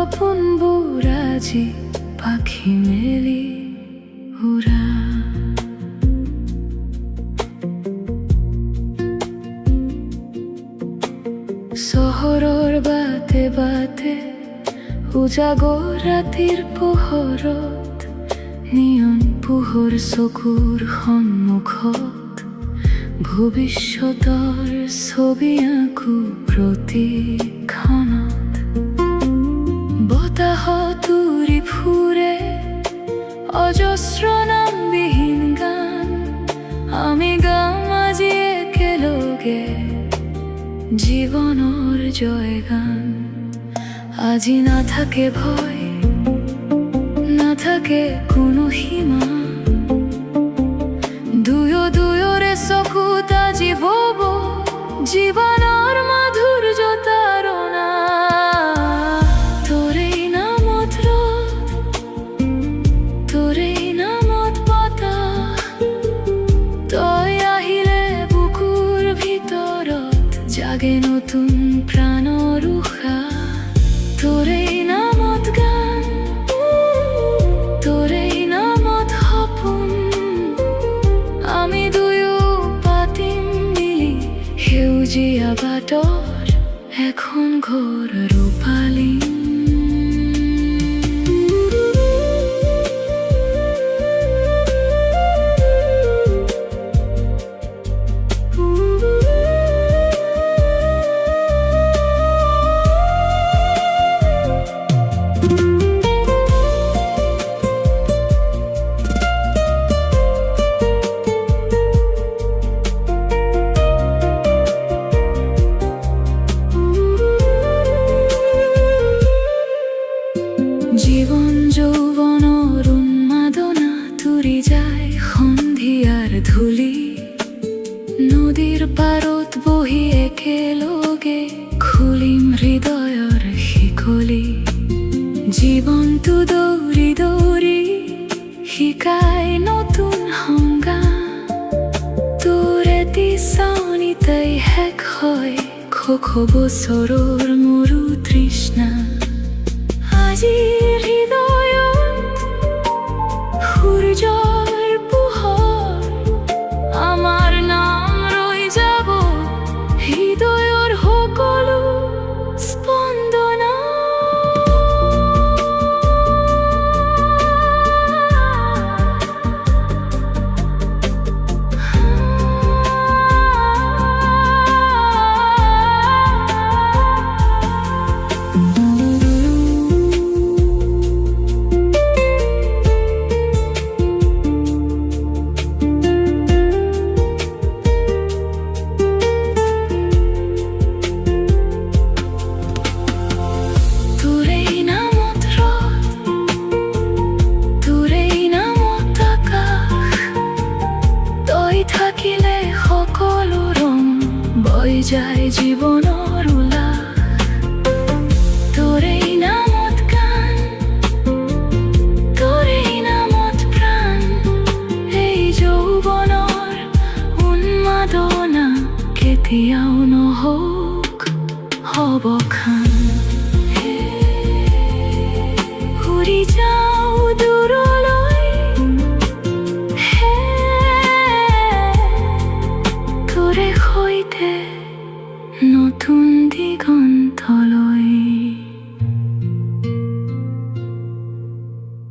সপন বুরাজি পাখি মেলি উৰা চহৰৰ বাটে বাটে উজাগৰ ৰাতিৰ পোহৰত নিয়ন পোহৰ চকুৰ সন্মুখত ভৱিষ্যতৰ ছবি আঁকো প্ৰতিক্ষণত বতাহত উৰি ফুৰে অজস্ৰ নামবিহীন গান আমি গাম আজি একেলগে জীৱনৰ জয়গান আজি নাথাকে ভয় নাথাকে কোনো সীমা দুয়োৰে চকুত আজি বব জীৱনৰ মাধুৰ্য তাৰণা তোৰেই নামত ৰ'দ তোৰেই নামত বতাহ তই আহিলে বুকুৰ ভিতৰত জাগে নতুন প্ৰাণৰ উশাহ তোৰেই নামত গান তোৰেই নামত সপোন আমি দুয়ো পাতিম মিলি সেউজীয়া বাটৰ এখন ঘৰ ৰূপালিম জীবন যৌৱনৰ উন্মাদনা তুৰি যায় সন্ধিয়াৰ ধূলি নদীৰ পাৰত বহি একেলগে খুলিম হৃদয়ৰ শিকলি জীৱনটো দৌৰি দৌৰি শিকাই নতুন সংগ্ৰাম তোৰ এটি চাৱনিতেই শেষ হয় শ বছৰৰ মোৰো তৃষ্ণা আজিৰ হৃদয়ত সূৰ্যৰ পোহৰ আমাৰ নাম ৰৈ যাব হৃদয়ৰ সকলো স্পন্দনা থাকিলে সকলো ৰং বৈ যায় জীৱনৰ উল্লাস তোৰেই নামত গান তোৰেই নামত প্ৰাণ এই যৌৱনৰ উন্মাদনা কেতিয়াও নহওক অৱসান উৰি যাওঁ দূৰলৈ তোৰে সৈতে নতুন দিগন্তলৈ